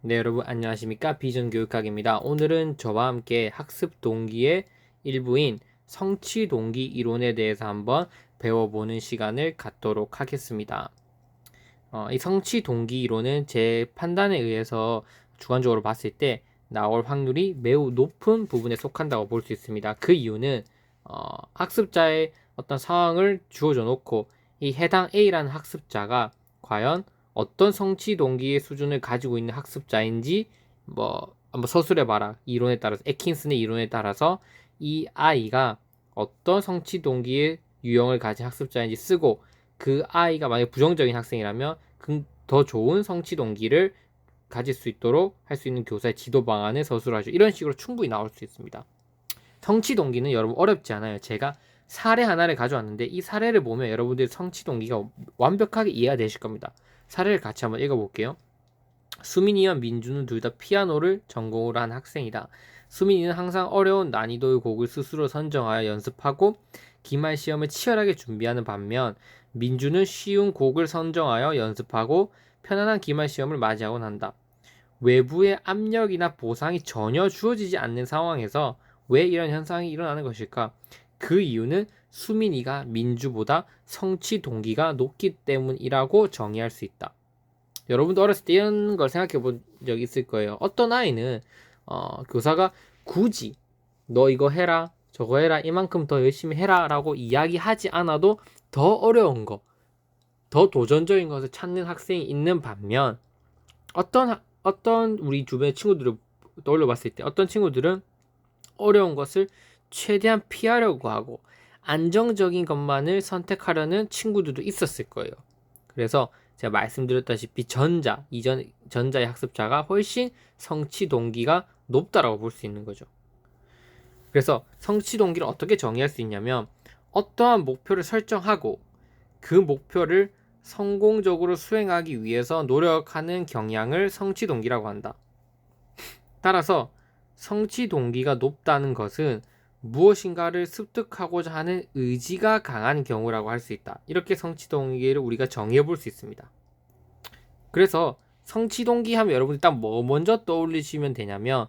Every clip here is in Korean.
네, 여러분 안녕하십니까? 비전교육학입니다. 오늘은 저와 함께 학습 동기의 일부인 성취 동기 이론에 대해서 한번 배워보는 시간을 갖도록 하겠습니다. 이 성취 동기 이론은 제 판단에 의해서 주관적으로 봤을 때 나올 확률이 매우 높은 부분에 속한다고 볼 수 있습니다. 그 이유는 학습자의 어떤 상황을 주어져 놓고 이 해당 A라는 학습자가 과연 어떤 성취 동기의 수준을 가지고 있는 학습자인지 한번 서술해봐라 이론에 따라서 애킨슨의 이론에 따라서 이 아이가 어떤 성취 동기의 유형을 가진 학습자인지 쓰고 그 아이가 만약 부정적인 학생이라면 더 좋은 성취 동기를 가질 수 있도록 할 수 있는 교사의 지도 방안을 서술하죠. 이런 식으로 충분히 나올 수 있습니다. 성취 동기는 여러분 어렵지 않아요. 제가 사례 하나를 가져왔는데 이 사례를 보면 여러분들이 성취 동기가 완벽하게 이해가 되실 겁니다. 사례를 같이 한번 읽어볼게요. 수민이와 민주는 둘 다 피아노를 전공으로 한 학생이다. 수민이는 항상 어려운 난이도의 곡을 스스로 선정하여 연습하고 기말 시험을 치열하게 준비하는 반면 민주는 쉬운 곡을 선정하여 연습하고 편안한 기말 시험을 맞이하곤 한다. 외부의 압력이나 보상이 전혀 주어지지 않는 상황에서 왜 이런 현상이 일어나는 것일까? 그 이유는 수민이가 민주보다 성취 동기가 높기 때문이라고 정의할 수 있다. 여러분도 어렸을 때 이런 걸 생각해 본 적 있을 거예요. 어떤 아이는 교사가 굳이 너 이거 해라 저거 해라 이만큼 더 열심히 해라 라고 이야기하지 않아도 더 어려운 거, 더 도전적인 것을 찾는 학생이 있는 반면 어떤 우리 주변의 친구들을 떠올려 봤을 때 어떤 친구들은 어려운 것을 최대한 피하려고 하고 안정적인 것만을 선택하려는 친구들도 있었을 거예요. 그래서 제가 말씀드렸다시피 전자의 학습자가 훨씬 성취 동기가 높다라고 볼 수 있는 거죠. 그래서 성취 동기를 어떻게 정의할 수 있냐면 어떠한 목표를 설정하고 그 목표를 성공적으로 수행하기 위해서 노력하는 경향을 성취 동기라고 한다. 따라서 성취 동기가 높다는 것은 무엇인가를 습득하고자 하는 의지가 강한 경우라고 할 수 있다. 이렇게 성취 동기를 우리가 정의해 볼 수 있습니다. 그래서 성취 동기 하면 여러분 일단 뭐 먼저 떠올리시면 되냐면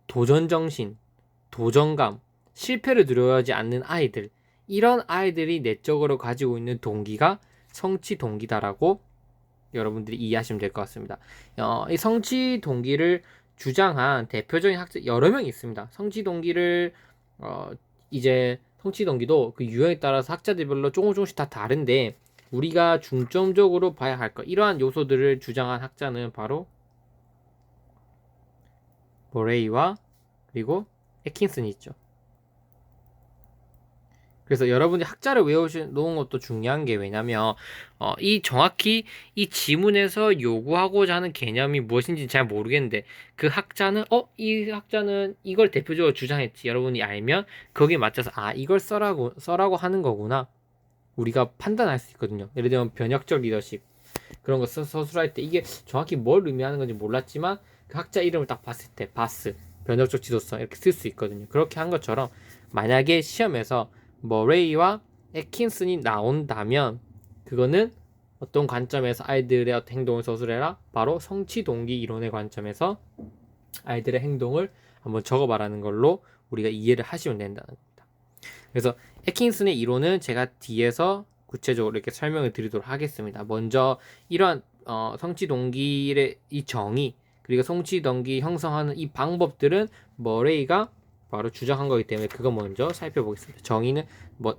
도전정신, 도전감, 실패를 두려워하지 않는 아이들, 이런 아이들이 내적으로 가지고 있는 동기가 성취 동기다라고 여러분들이 이해하시면 될 것 같습니다. 이 성취 동기를 주장한 대표적인 학자 여러 명이 있습니다. 성취 동기를 이제 성취 동기도 그 유형에 따라서 학자들별로 조금씩 다 다른데 우리가 중점적으로 봐야 할 것 이러한 요소들을 주장한 학자는 바로 모레이와 그리고 애킨슨이 있죠. 그래서 여러분이 학자를 외워놓은 것도 중요한 게 왜냐면 정확히 이 지문에서 요구하고자 하는 개념이 무엇인지 잘 모르겠는데 그 학자는 이 학자는 이걸 대표적으로 주장했지 여러분이 알면 거기에 맞춰서 이걸 써라고 하는 거구나 우리가 판단할 수 있거든요. 예를 들면 변혁적 리더십 그런 거 서술할 때 이게 정확히 뭘 의미하는 건지 몰랐지만 그 학자 이름을 딱 봤을 때 바스 변혁적 지도성 이렇게 쓸 수 있거든요. 그렇게 한 것처럼 만약에 시험에서 머레이와 애킨슨이 나온다면 그거는 어떤 관점에서 아이들의 어떤 행동을 서술해라? 바로 성취 동기 이론의 관점에서 아이들의 행동을 한번 적어봐라는 걸로 우리가 이해를 하시면 된다는 겁니다. 그래서 애킨슨의 이론은 제가 뒤에서 구체적으로 이렇게 설명을 드리도록 하겠습니다. 먼저 이러한 성취 동기의 이 정의 그리고 성취 동기 형성하는 이 방법들은 머레이가 바로 주장한 거기 때문에 그거 먼저 살펴보겠습니다.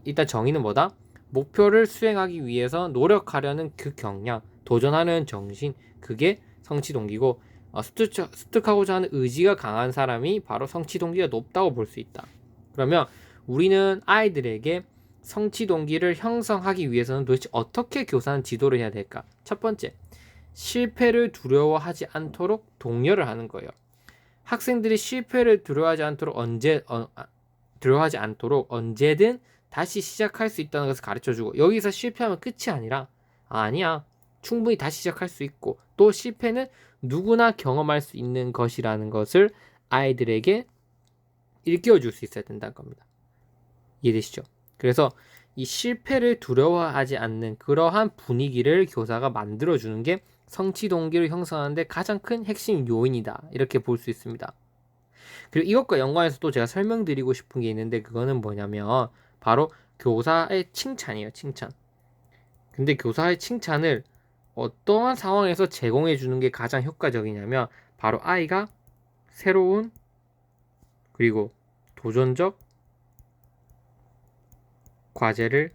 일단 정의는 뭐다? 목표를 수행하기 위해서 노력하려는 그 경향, 도전하는 정신, 그게 성취 동기고 습득하고자 하는 의지가 강한 사람이 바로 성취 동기가 높다고 볼 수 있다. 그러면 우리는 아이들에게 성취 동기를 형성하기 위해서는 도대체 어떻게 교사는 지도를 해야 될까? 첫 번째, 실패를 두려워하지 않도록 독려를 하는 거예요. 학생들이 실패를 두려워하지 않도록 언제든 다시 시작할 수 있다는 것을 가르쳐주고 여기서 실패하면 끝이 아니라 아니야 충분히 다시 시작할 수 있고 또 실패는 누구나 경험할 수 있는 것이라는 것을 아이들에게 일깨워줄 수 있어야 된다는 겁니다. 이해되시죠? 그래서 이 실패를 두려워하지 않는 그러한 분위기를 교사가 만들어주는 게 성취 동기를 형성하는데 가장 큰 핵심 요인이다. 이렇게 볼 수 있습니다. 그리고 이것과 연관해서 또 제가 설명드리고 싶은 게 있는데 그거는 뭐냐면 바로 교사의 칭찬이에요. 칭찬. 근데 교사의 칭찬을 어떠한 상황에서 제공해 주는 게 가장 효과적이냐면 바로 아이가 새로운 그리고 도전적 과제를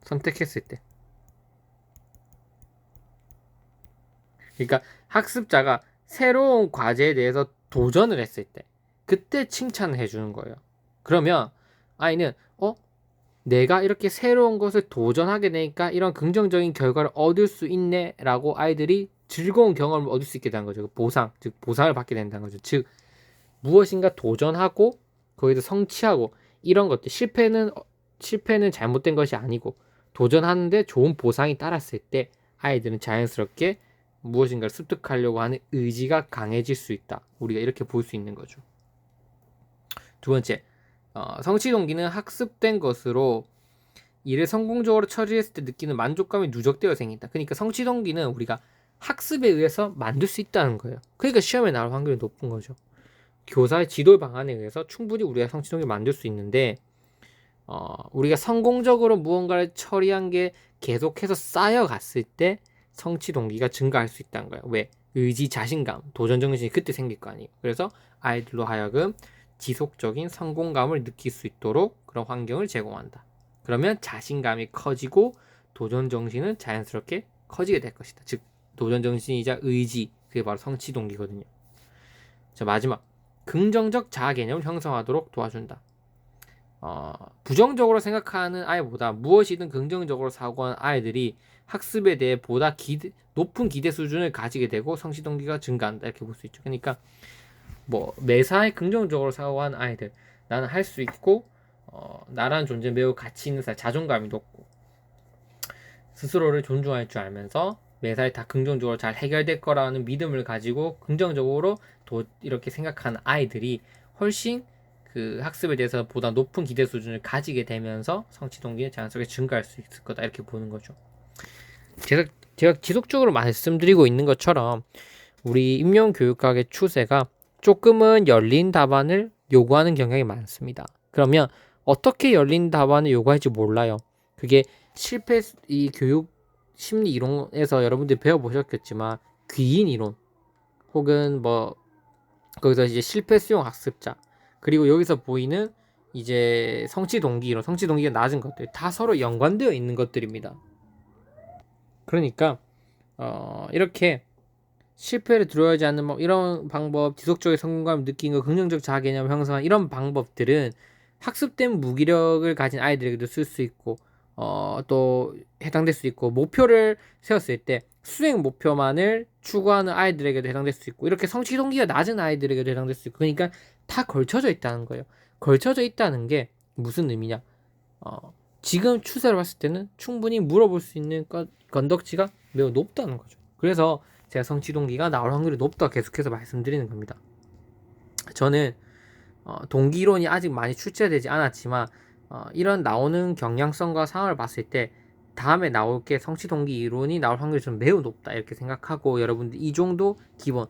선택했을 때. 그러니까 학습자가 새로운 과제에 대해서 도전을 했을 때 그때 칭찬을 해주는 거예요. 그러면 아이는 내가 이렇게 새로운 것을 도전하게 되니까 이런 긍정적인 결과를 얻을 수 있네 라고 아이들이 즐거운 경험을 얻을 수 있게 되는 거죠. 보상, 즉 보상을 받게 된다는 거죠. 즉 무엇인가 도전하고 거기서 성취하고 이런 것들 실패는 잘못된 것이 아니고 도전하는데 좋은 보상이 따랐을 때 아이들은 자연스럽게 무엇인가를 습득하려고 하는 의지가 강해질 수 있다. 우리가 이렇게 볼 수 있는 거죠. 두 번째, 성취 동기는 학습된 것으로 일을 성공적으로 처리했을 때 느끼는 만족감이 누적되어 생긴다. 그러니까 성취 동기는 우리가 학습에 의해서 만들 수 있다는 거예요. 그러니까 시험에 나올 확률이 높은 거죠. 교사의 지도 방안에 의해서 충분히 우리가 성취 동기를 만들 수 있는데 우리가 성공적으로 무언가를 처리한 게 계속해서 쌓여갔을 때 성취 동기가 증가할 수 있다는 거예요. 왜? 의지, 자신감, 도전 정신이 그때 생길 거 아니에요. 그래서 아이들로 하여금 지속적인 성공감을 느낄 수 있도록 그런 환경을 제공한다. 그러면 자신감이 커지고 도전 정신은 자연스럽게 커지게 될 것이다. 즉 도전 정신이자 의지, 그게 바로 성취 동기거든요. 자, 마지막, 긍정적 자아 개념을 형성하도록 도와준다. 부정적으로 생각하는 아이보다 무엇이든 긍정적으로 사고하는 아이들이 학습에 대해 보다 높은 기대 수준을 가지게 되고 성취 동기가 증가한다. 이렇게 볼 수 있죠. 그러니까 매사에 긍정적으로 사고하는 아이들, 나는 할 수 있고 나라는 존재 매우 가치 있는 사람, 자존감이 높고 스스로를 존중할 줄 알면서 매사에 다 긍정적으로 잘 해결될 거라는 믿음을 가지고 긍정적으로 이렇게 생각하는 아이들이 훨씬 그 학습에 대해서 보다 높은 기대 수준을 가지게 되면서 성취 동기는 자연스럽게 증가할 수 있을 거다. 이렇게 보는 거죠. 제가 지속적으로 말씀드리고 있는 것처럼 우리 임용교육학의 추세가 조금은 열린 답안을 요구하는 경향이 많습니다. 그러면 어떻게 열린 답안을 요구할지 몰라요. 그게 이 교육 심리 이론에서 여러분들이 배워보셨겠지만 귀인 이론 혹은 거기서 이제 실패 수용 학습자, 그리고 여기서 보이는 이제 성취 동기 이론, 성취 동기가 낮은 것들 다 서로 연관되어 있는 것들입니다. 그러니까 이렇게 실패를 두려워하지 않는 이런 방법, 지속적인 성공감을 느끼는 거, 긍정적 자아 개념을 형성한 이런 방법들은 학습된 무기력을 가진 아이들에게도 쓸 수 있고 또 해당될 수 있고, 목표를 세웠을 때 수행 목표만을 추구하는 아이들에게도 해당될 수 있고, 이렇게 성취 동기가 낮은 아이들에게도 해당될 수 있고, 그러니까 다 걸쳐져 있다는 거예요. 걸쳐져 있다는 게 무슨 의미냐? 지금 추세로 봤을 때는 충분히 물어볼 수 있는 건덕지가 매우 높다는 거죠. 그래서 제가 성취 동기가 나올 확률이 높다 계속해서 말씀드리는 겁니다. 저는 동기 이론이 아직 많이 출제되지 않았지만 이런 나오는 경향성과 상황을 봤을 때 다음에 나올 게 성취 동기 이론이 나올 확률이 좀 매우 높다 이렇게 생각하고, 여러분들 이 정도 기본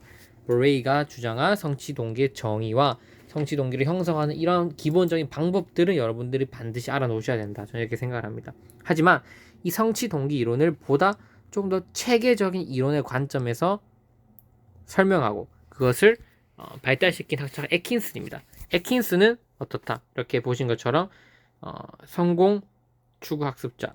머레이가 주장한 성취 동기의 정의와 성취 동기를 형성하는 이런 기본적인 방법들은 여러분들이 반드시 알아놓으셔야 된다, 저는 이렇게 생각을 합니다. 하지만 이 성취 동기 이론을 보다 좀 더 체계적인 이론의 관점에서 설명하고 그것을 발달시킨 학자가 애킨슨입니다. 애킨슨은 어떻다? 이렇게 보신 것처럼 성공 추구 학습자,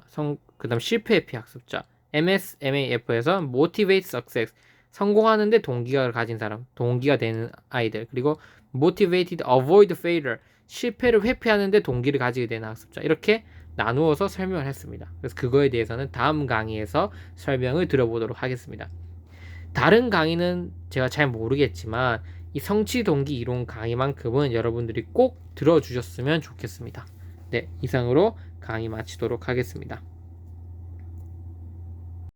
그다음 실패 회피 학습자, MSMAF에서 Motivate Success, 성공하는데 동기가 가진 사람, 동기가 되는 아이들, 그리고 Motivated Avoid Failure, 실패를 회피하는데 동기를 가지게 되는 학습자, 이렇게 나누어서 설명을 했습니다. 그래서 그거에 대해서는 다음 강의에서 설명을 드려보도록 하겠습니다. 다른 강의는 제가 잘 모르겠지만 이 성취 동기 이론 강의만큼은 여러분들이 꼭 들어주셨으면 좋겠습니다. 네, 이상으로 강의 마치도록 하겠습니다.